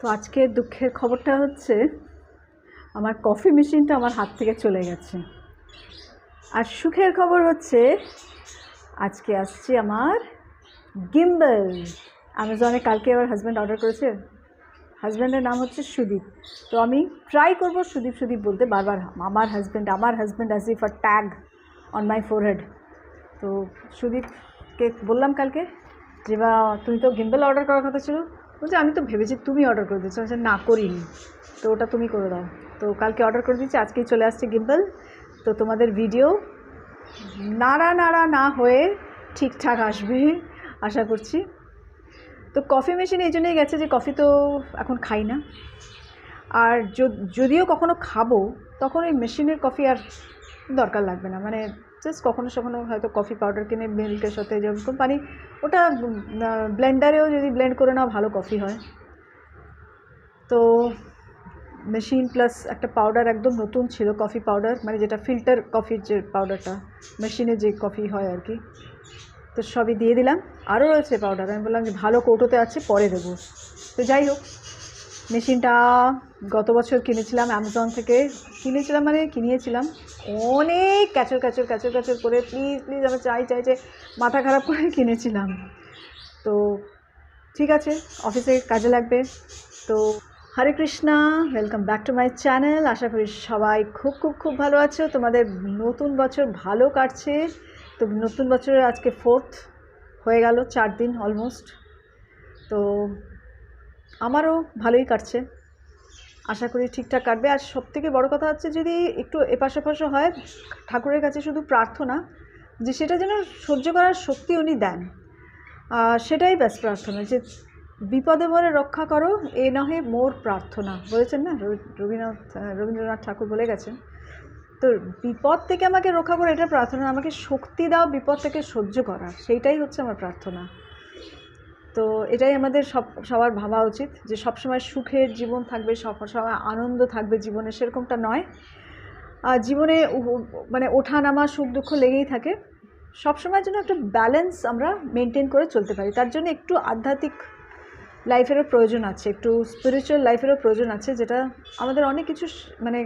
তো আজকে দুঃখের খবরটা হচ্ছে আমার কফি মেশিনটা আমার হাত থেকে চলে গেছে। আর সুখের খবর হচ্ছে আজকে আসছে আমার গিম্বল। অ্যামাজনে কালকে আমার হাজব্যান্ড অর্ডার করেছে। হাজব্যান্ডের নাম হচ্ছে সুদীপ। তো আমি ট্রাই করবো সুদীপ সুদীপ বলতে বারবার, আমার husband as if a tag on my forehead. তো সুদীপকে বললাম কালকে যে বা তুমি তো গিম্বল অর্ডার করার কথা ছিল। বলছে আমি তো ভেবেছি তুমি অর্ডার করে দিচ্ছ। বলছে না করিনি, তো ওটা তুমি করে দাও। তো কালকে অর্ডার করে দিচ্ছি, আজকেই চলে আসছে গিম্বল। তো তোমাদের ভিডিও নাড়া নাড়া না হয়ে ঠিকঠাক আসবে আশা করছি। তো কফি মেশিন এই জন্যই গেছে যে কফি তো এখন খাই না, আর যদিও কখনো খাবো তখন ওই মেশিনের কফি আর দরকার লাগবে না। মানে জাস্ট কখনো কখনো হয়তো কফি পাউডার কিনে মিল্কের সাথে যেরকম পানি, ওটা ব্লেন্ডারেও যদি ব্লেন্ড করে নাও ভালো কফি হয়। তো মেশিন প্লাস একটা পাউডার একদম নতুন ছিল, কফি পাউডার, মানে যেটা ফিল্টার কফির যে পাউডারটা মেশিনে যে কফি হয় আর কি। তো সবই দিয়ে দিলাম, আরও রয়েছে পাউডার। আমি বললাম যে ভালো কৌটোতে আছে পরে দেবো। তো যাই হোক, মেশিনটা গত বছর কিনেছিলাম অ্যামাজন থেকে। কিনিয়েছিলাম অনেক ক্যাচর করে, প্লিজ আমার চাই মাথা খারাপ করে কিনেছিলাম। তো ঠিক আছে, অফিসে কাজে লাগবে। তো Hare Krishna, welcome back to my channel. আশা করি সবাই খুব ভালো আছো। তোমাদের নতুন বছর ভালো কাটছে। তো নতুন বছরের আজকে 4th হয়ে গেল, 4 দিন অলমোস্ট। তো আমারও ভালোই কাটছে, আশা করি ঠিকঠাক কাটবে। আর সবথেকে বড় কথা হচ্ছে যদি একটু এপাশ ওপাশও হয়, ঠাকুরের কাছে শুধু প্রার্থনা যে সেটা যেন সহ্য করার শক্তি উনি দেন। সেটাই ব্যাস প্রার্থনা, যে বিপদে মরে রক্ষা করো এ নহে মোর প্রার্থনা, বলেছেন না রবীন্দ্রনাথ ঠাকুর বলে গেছেন। তো বিপদ থেকে আমাকে রক্ষা করো এটা প্রার্থনা, আমাকে শক্তি দাও বিপদ থেকে সহ্য করার, সেইটাই হচ্ছে আমার প্রার্থনা। তো এটাই আমাদের সবার ভাবা উচিত যে সবসময় সুখের জীবন থাকবে, সবসময় আনন্দ থাকবে জীবনে, সেরকমটা নয়। জীবনে মানে ওঠা নামা সুখ দুঃখ লেগেই থাকে। সবসময়ের জন্য একটা ব্যালেন্স আমরা মেনটেন করে চলতে পারি। তার জন্য একটু আধ্যাত্মিক লাইফেরও প্রয়োজন আছে, একটু স্পিরিচুয়াল লাইফেরও প্রয়োজন আছে, যেটা আমাদের অনেক কিছু মানে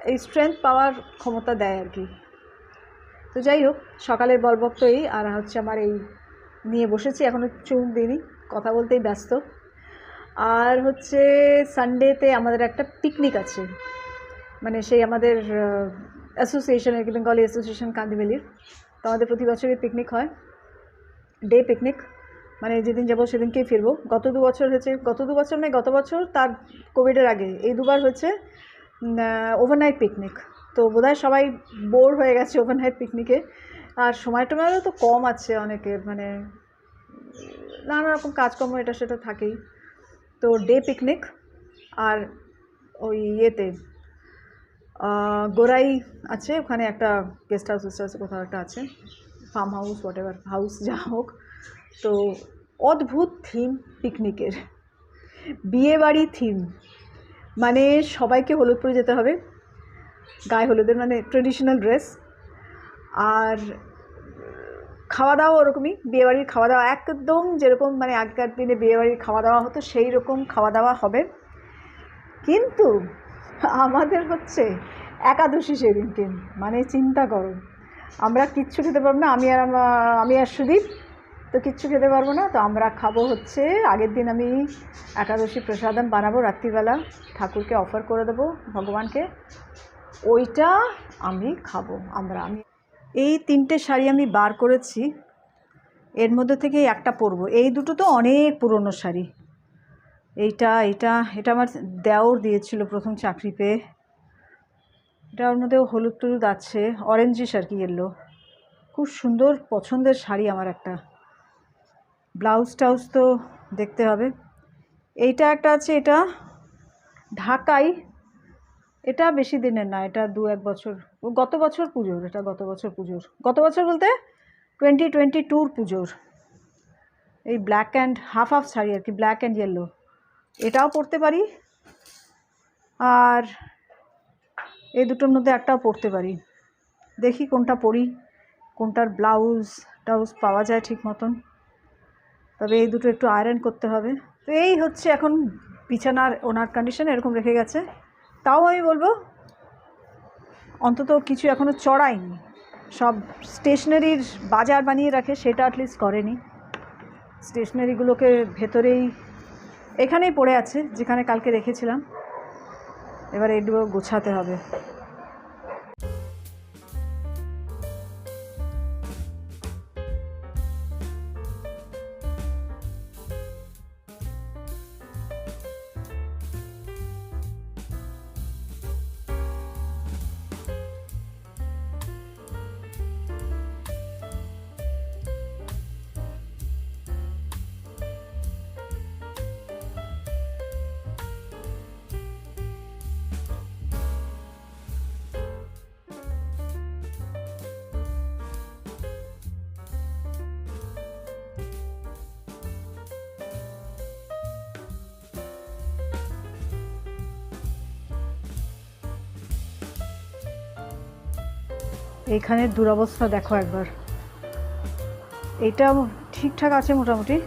এই স্ট্রেংথ পাওয়ার ক্ষমতা দেয় আর কি। তো যাই হোক, সকালের বলবক্ত এই, আর হচ্ছে আমার এই নিয়ে বসেছি, এখনও চুমুক দিইনি, কথা বলতেই ব্যস্ত। আর হচ্ছে সানডেতে আমাদের একটা পিকনিক আছে, মানে সেই আমাদের অ্যাসোসিয়েশনের, বেঙ্গলি অ্যাসোসিয়েশন কান্দিবেলির। তো আমাদের প্রতি বছরই পিকনিক হয়, ডে পিকনিক, মানে যেদিন যাবো সেদিনকেই ফিরবো। গত 2 বছর হয়েছে, গত বছর তার কোভিডের আগে এই 2বার হয়েছে ওভারনাইট পিকনিক। তো বোধহয় সবাই বোর হয়ে গেছে ওভারনাইট পিকনিকে, আর সময়টাও তো কম আছে অনেকের, মানে নানা রকম কাজকর্ম এটা সেটা থাকেই। তো ডে পিকনিক, আর ওই ইয়েতে গোরাই আছে, ওখানে একটা গেস্ট হাউস আছে, কোথাও একটা আছে, farm house, what ever house যা হোক। তো অদ্ভুত থিম পিকনিকের, বিয়েবাড়ি থিম, মানে সবাইকে হলুদ পরে যেতে হবে, গায়ে হলুদের মানে ট্রেডিশনাল ড্রেস। আর খাওয়া দাওয়া ওরকমই, বিয়েবাড়ির খাওয়া দাওয়া একদম যেরকম মানে আগেকার দিনে বিয়েবাড়ির খাওয়া দাওয়া হতো সেই রকম খাওয়া দাওয়া হবে। কিন্তু আমাদের হচ্ছে একাদশী সেদিনকে, মানে চিন্তা করো, আমরা কিচ্ছু খেতে পারবো না। আমি আর সুদীপ তো কিচ্ছু খেতে পারবো না। তো আমরা খাবো হচ্ছে, আগের দিন আমি একাদশী প্রসাদম বানাবো রাত্রিবেলা, ঠাকুরকে অফার করে দেবো ভগবানকে, ওইটা আমি খাবো। আমি এই 3টে শাড়ি আমি বার করেছি, এর মধ্যে থেকে একটা পরবো। এই দুটো তো অনেক পুরনো শাড়ি, এটা আমার দেওর দিয়েছিল প্রথম চাকরি পেয়ে। এটা ওর মধ্যেও হলুদ টলুদ আছে, অরেঞ্জিশ আর কি, এলো খুব সুন্দর পছন্দের শাড়ি আমার একটা। ব্লাউজ টাউজ তো দেখতে হবে। এইটা একটা আছে, এটা ঢাকাই, এটা বেশি দিনের না, এটা 2-1 বছর, গত বছর পুজোর, এটা গত বছর বলতে 2022 পুজোর। এই ব্ল্যাক অ্যান্ড হাফ শাড়ি আর কি, ব্ল্যাক অ্যান্ড ইয়েলো, এটাও পরতে পারি। আর এই দুটোর মধ্যে একটাও পরতে পারি, দেখি কোনটা পরি, কোনটার ব্লাউজ টাউজ পাওয়া যায় ঠিক মতন। তবে এই দুটো একটু আয়রন করতে হবে। তো এই হচ্ছে এখন বিছানার ওনার কন্ডিশন এরকম রেখে গেছে। তাও আমি বলবো অন্তত কিছু এখনও চড়ায়নি, সব স্টেশনারির বাজার বানিয়ে রাখে, সেটা অ্যাটলিস্ট করেনি। স্টেশনারিগুলোকে ভেতরেই এখানেই পড়ে আছে যেখানে কালকে রেখেছিলাম, এবার এগুলো গোছাতে হবে। এইখানের দুরবস্থা দেখো একবার। এটা ঠিকঠাক আছে মোটামুটি,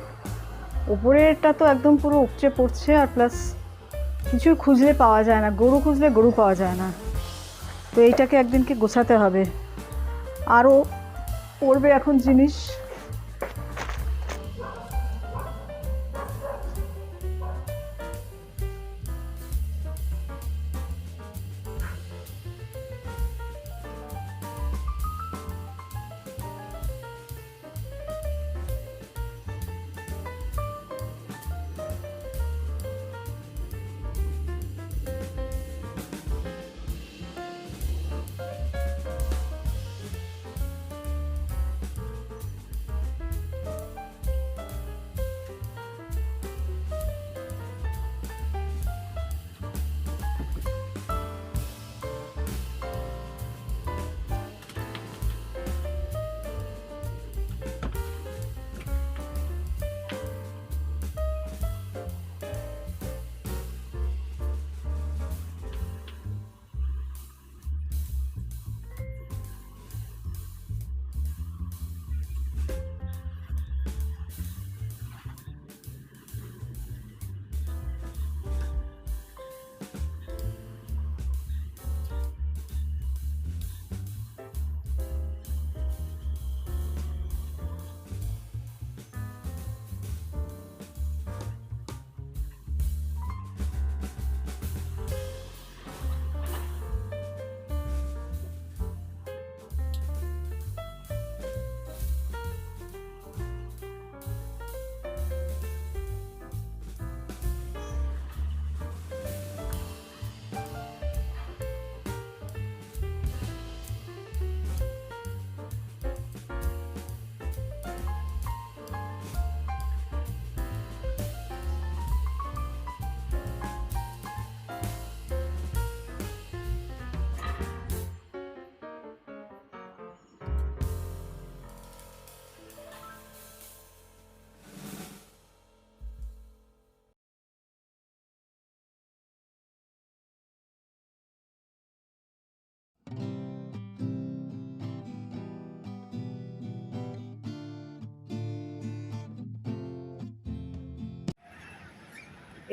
ওপরেরটা তো একদম পুরো উপচে পড়ছে, আর প্লাস কিছু খুঁজলে পাওয়া যায় না, গরু খুঁজলে গরু পাওয়া যায় না। তো এইটাকে একদিনকে গোছাতে হবে। আরও পড়বে এখন জিনিস।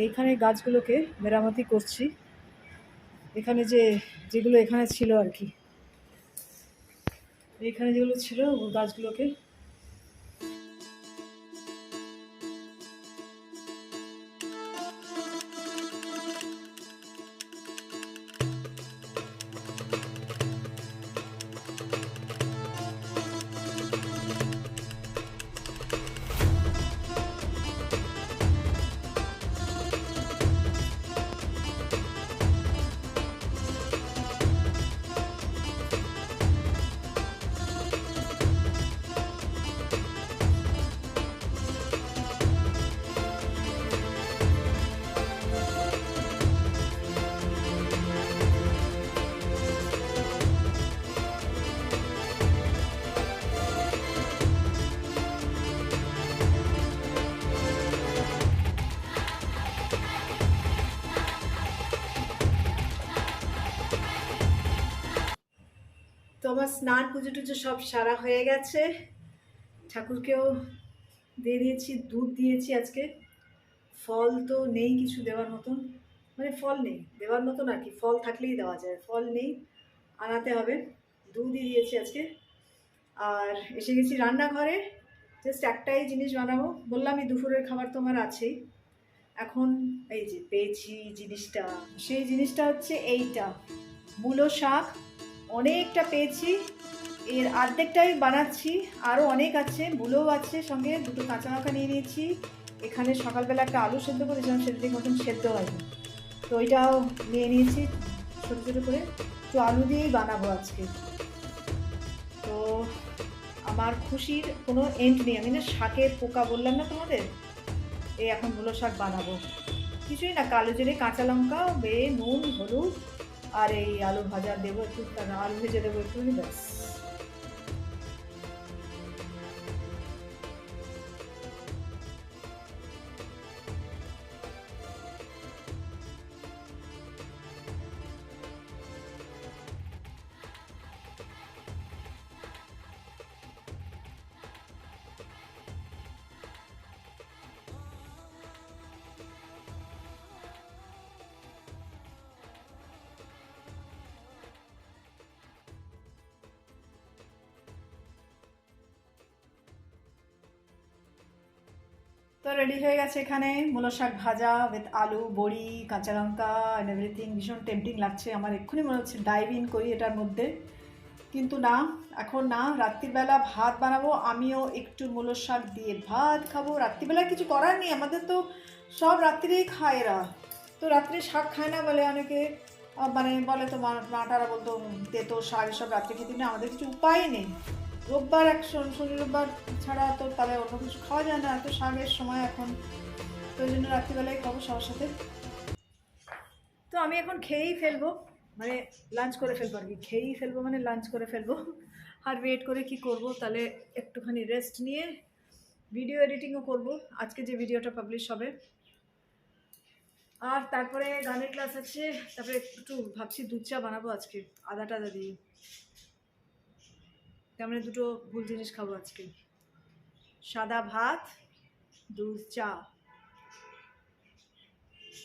এইখানে গাছগুলোকে মেরামতি করছি, এখানে যেগুলো এখানে ছিল আর কি, এইখানে যেগুলো ছিল গাছগুলোকে তো আমার স্নান পুজো টুজো সব সারা হয়ে গেছে, ঠাকুরকেও দিয়ে দিয়েছি, দুধ দিয়েছি আজকে ফল তো নেই কিছু দেওয়ার মতন, মানে ফল নেই দেওয়ার মতন আর কি, ফল থাকলেই দেওয়া যায়, ফল নেই, আনাতে হবে। দুধই দিয়েছি আজকে। আর এসে গেছি রান্নাঘরে, জাস্ট একটাই জিনিস বানাবো, বললামই দুপুরের খাবার তো আমার আছেই। এখন এই যে পেয়েছি জিনিসটা, সেই জিনিসটা হচ্ছে এইটা, মূলো শাক। অনেকটা পেয়েছি, এর অর্ধেকটাই বানাচ্ছি, আরও অনেক আছে, মূলোও আছে, সঙ্গে দুটো কাঁচা লঙ্কা নিয়ে নিয়েছি। এখানে সকালবেলা একটা আলু সেদ্ধ করেছিলাম, সেটা মতন সেদ্ধ হয়নি, তো ওইটাও নিয়ে নিয়েছি ছোটো ছোটো করে। তো আলু দিয়েই বানাবো আজকে। তো আমার খুশির কোনো এন্ড নেই। আমি না শাকের পোকা বললাম না তোমাদের, এই এখন মূলো শাক বানাবো। কিছুই না, কালো জিরে, কাঁচা লঙ্কা, নুন, হলুদ, আর এই আলু ভাজা দেবো একটু, আলু ভেজে দেবো একটু, ব্যাস। তো রেডি হয়ে গেছে এখানে মূলো শাক ভাজা উইথ আলু, বড়ি, কাঁচা লঙ্কা অ্যান্ড এভরিথিং। ভীষণ টেম্পটিং লাগছে আমার, এক্ষুনি মনে হচ্ছে ডাইভ ইন করি এটার মধ্যে, কিন্তু না, এখন না। রাত্রিবেলা ভাত বানাবো, আমিও একটু মূলো শাক দিয়ে ভাত খাবো। রাত্রিবেলা কিছু করার নেই, আমাদের তো সব রাত্রিরেই খায় এরা, তো রাত্রে শাক খায় না বলে অনেকে, মানে বলে তো মাটারা বলতো তেতো শাক এসব রাত্রে খেতে না, আমাদের কিছু উপায় নেই। রোববার শনি রোববার ছাড়া তো তাহলে অন্য কিছু খাওয়া যায় না, এত শাকের সময় এখন, তো ওই জন্য রাত্রিবেলায় খাবো সবার সাথে। তো আমি এখন খেয়েই ফেলবো, মানে লাঞ্চ করে ফেলবো আর কি, খেয়েই ফেলবো মানে লাঞ্চ করে ফেলবো। আর ওয়েট করে কি করব, তাহলে একটুখানি রেস্ট নিয়ে ভিডিও এডিটিংও করব আজকে যে ভিডিওটা পাবলিশ হবে। আর তারপরে গানের ক্লাস আছে, তারপরে একটু ভাবছি দুধ চা বানাবো আজকে, আদা টাদা দিয়ে। তার মানে দুটো ভুল জিনিস খাবো আজকে, সাদা ভাত, দুধ চা।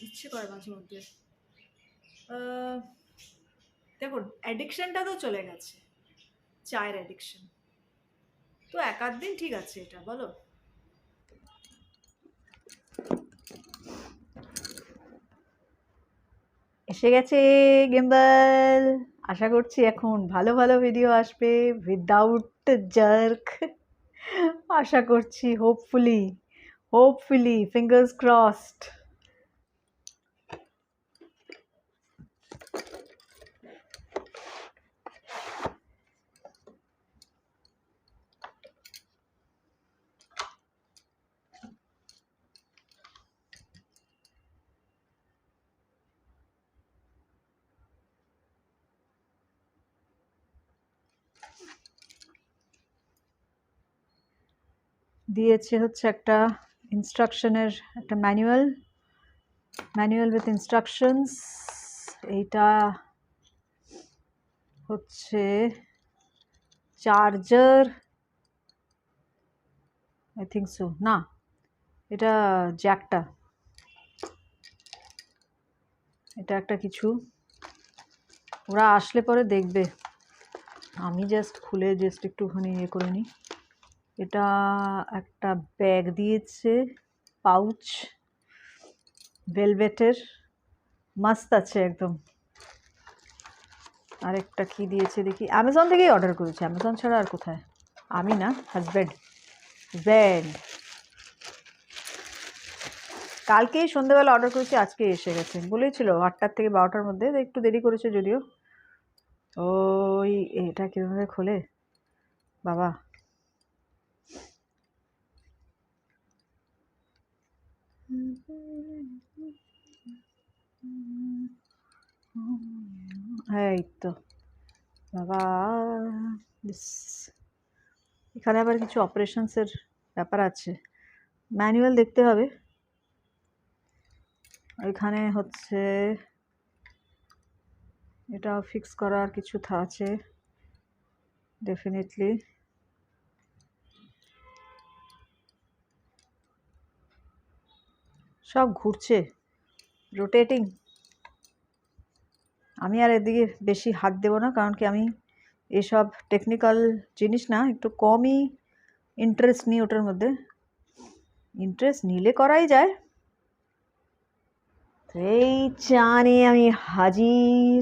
ইচ্ছে করে মাঝে মধ্যে। দেখুন, অ্যাডিকশানটা তো চলে গেছে, চায়ের অ্যাডিকশন, তো এক আধ দিন ঠিক আছে এটা, বলো। এসে গেছে গিম্বল, আশা করছি এখন ভালো ভালো ভিডিও আসবে উইদাউট জার্ক, আশা করছি, হোপফুলি, হোপফুলি, ফিঙ্গার্স ক্রসড। দিয়েছে হচ্ছে একটা ইনস্ট্রাকশনের একটা ম্যানুয়াল, উইথ ইনস্ট্রাকশনস। এইটা হচ্ছে চার্জার, আই থিঙ্ক সো, না এটা জ্যাকটা, এটা একটা কিছু, ওরা আসলে পরে দেখবে, আমি জাস্ট খুলে জাস্ট একটুখানি ইয়ে করে নিই। এটা একটা ব্যাগ দিয়েছে, পাউচ, ভেলভেটের, মাস্ত আছে একদম। আরেকটা কি দিয়েছে দেখি, অ্যামাজন থেকেই অর্ডার করেছি, অ্যামাজন ছাড়া আর কোথায়, আমি না, হাজব্যান্ড ব্যান্ড। কালকেই সন্ধ্যেবেলা অর্ডার করেছি, আজকে এসে গেছে, বলেছিল 8টার থেকে 12টার মধ্যে, একটু দেরি করেছে যদিও। ওই এটা কীভাবে খোলে বাবা, এই তো বাবা, এখানে আবার কিছু অপারেশনসের ব্যাপার আছে, ম্যানুয়াল দেখতে হবে। এখানে হচ্ছে এটা ফিক্স করার কিছু আছে ডেফিনেটলি। সব ঘুরছে, রোটেটিং। আমি আর এদিকে বেশি হাত দেবো না, কারণ কি আমি এসব টেকনিক্যাল জিনিস না একটু কমই ইন্টারেস্ট নিই ওটার মধ্যে। ইন্টারেস্ট নিলে করাই যায়। তো এই চা নিয়ে আমি হাজির।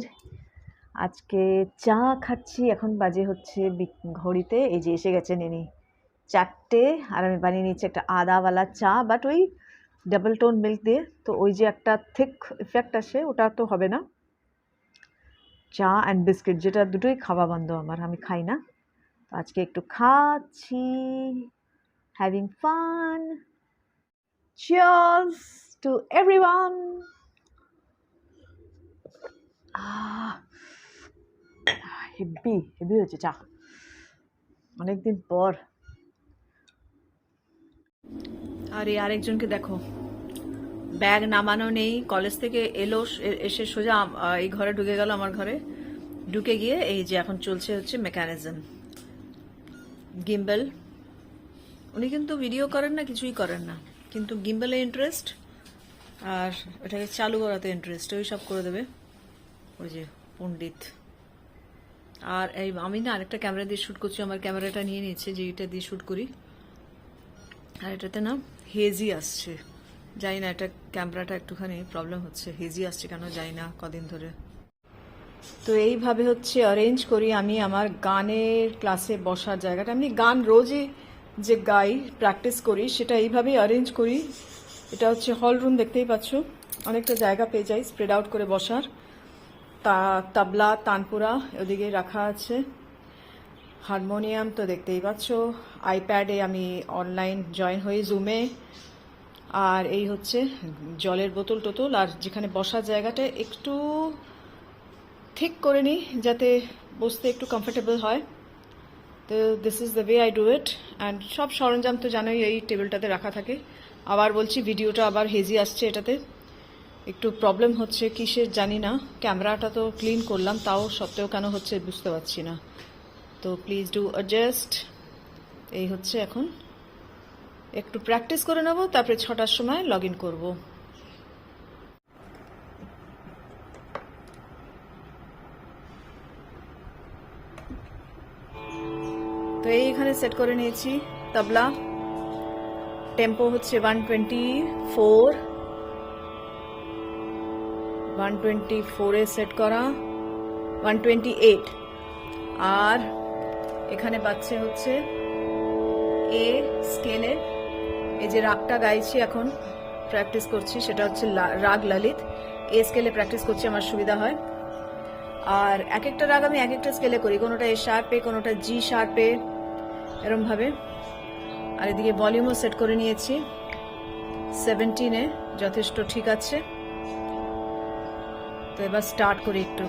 আজকে চা খাচ্ছি, এখন বাজে হচ্ছে ঘড়িতে এই যে এসে গেছে নেনি 4টে, আর আমি বানিয়ে নিচ্ছি একটা আদাওয়ালা চা, বাট ওই ডাবল টোন মিল্ক দিয়ে। তো ওই যে একটা থিক ইফেক্ট আসে, ওটা তো হবে না। চা অ্যান্ড বিস্কিট, যেটা দুটোই খাওয়া বন্ধ আমার, আমি খাই না। তো আজকে একটু খাচ্ছি, having fun. Cheers to everyone. Heavy heavy হয়েছে চা, অনেকদিন পর। আর এই আরেকজনকে দেখো, ব্যাগ নামানো নেই, কলেজ থেকে এলো, এসে সোজা এই ঘরে ঢুকে গেল, আমার ঘরে ঢুকে গিয়ে এই যে এখন চলছে হচ্ছে মেকানিজম গিম্বল। উনি কিন্তু ভিডিও করেন না, কিছুই করেন না, কিন্তু গিম্বলে ইন্টারেস্ট আর এটাকে চালু করাতে ইন্টারেস্ট, ওই সব করে দেবে ওই যে পণ্ডিত। আর এই আমি না আরেকটা ক্যামেরা দিয়ে শ্যুট করছি, আমার ক্যামেরাটা নিয়ে নিচ্ছে যে এটা দিয়ে শ্যুট করি, আর এটাতে না হেজি আসছে, জানি না, এটা ক্যামেরাটা একটুখানি প্রবলেম হচ্ছে, হেজি আসছে কেন জানি না কদিন ধরে। তো এইভাবে হচ্ছে অ্যারেঞ্জ করি আমি আমার গানের ক্লাসে বসার জায়গাটা। আমি গান রোজই যে গাই, প্র্যাকটিস করি, সেটা এইভাবেই অ্যারেঞ্জ করি। এটা হচ্ছে হল রুম, দেখতেই পাচ্ছ, অনেকটা জায়গা পেয়ে যাই স্প্রেড আউট করে বসার। তবলা তানপুরা ওদিকে রাখা আছে, হারমোনিয়াম তো দেখতেই পাচ্ছ, আইপ্যাডে আমি অনলাইন জয়েন হই জুমে। আর এই হচ্ছে জলের বোতল টোতল, আর যেখানে বসার জায়গাটা একটু ঠিক করে নিই যাতে বসতে একটু কমফোর্টেবল হয়। তো this is the way I do it. And সব সরঞ্জাম তো জানোই এই টেবিলটাতে রাখা থাকে। আবার বলছি, ভিডিওটা আবার হেজি আসছে, এটাতে একটু প্রবলেম হচ্ছে, কিসের জানি না। ক্যামেরাটা তো ক্লিন করলাম, তাও সত্ত্বেও কেন হচ্ছে বুঝতে পারছি না। তো প্লিজ ডু অ্যাডজাস্ট। এই হচ্ছে এখন একটু প্র্যাকটিস করে নেবো, তারপরে 6টার সময় লগ ইন করবো। তো এইখানে সেট করে নিয়েছি তবলা, টেম্পো হচ্ছে 124, 124-এ সেট করা, 128। আর এখানে বাজছে হচ্ছে এ স্কেলে, এই যে রাগটা গাইছি এখন প্র্যাকটিস করছি, সেটা হচ্ছে রাগ ললিত। এ স্কেলে প্র্যাকটিস করছি, আমার সুবিধা হয়। আর এক একটা রাগ আমি এক একটা স্কেলে করি, কোনোটা এ শার্পে, কোনোটা জি শার্পে, এরমভাবে। আর এদিকে ভলিউমও সেট করে নিয়েছি 17-এ, যথেষ্ট ঠিক আছে। তো এবার স্টার্ট করি একটু।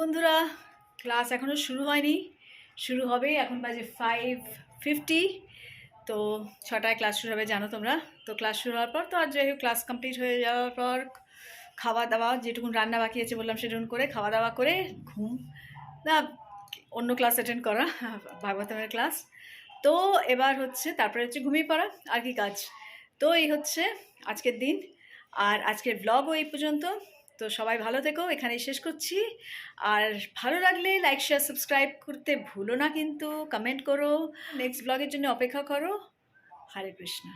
বন্ধুরা, ক্লাস এখনও শুরু হয়নি, শুরু হবে, এখন বাজে 5:50। তো 6টায় ক্লাস শুরু হবে জানো তোমরা। তো ক্লাস শুরু হওয়ার পর তো আর যাই হোক, ক্লাস কমপ্লিট হয়ে যাওয়ার পর খাওয়া দাওয়া, যেটুকুন রান্না বাকি আছে বললাম সেটুকুন করে খাওয়া দাওয়া করে ঘুম, না অন্য ক্লাস অ্যাটেন্ড করা, ভাগবতমের ক্লাস। তো এবার হচ্ছে তারপরে হচ্ছে ঘুমিয়ে পড়া, আর কি কাজ। তো এই হচ্ছে আজকের দিন, আর আজকের ব্লগও এই পর্যন্ত। তো সবাই ভালো থেকো, এখানেই শেষ করছি। আর ভালো লাগলে লাইক শেয়ার সাবস্ক্রাইব করতে ভুলো না, কিন্তু কমেন্ট করো, নেক্সট ব্লগের জন্য অপেক্ষা করো। হরে কৃষ্ণ।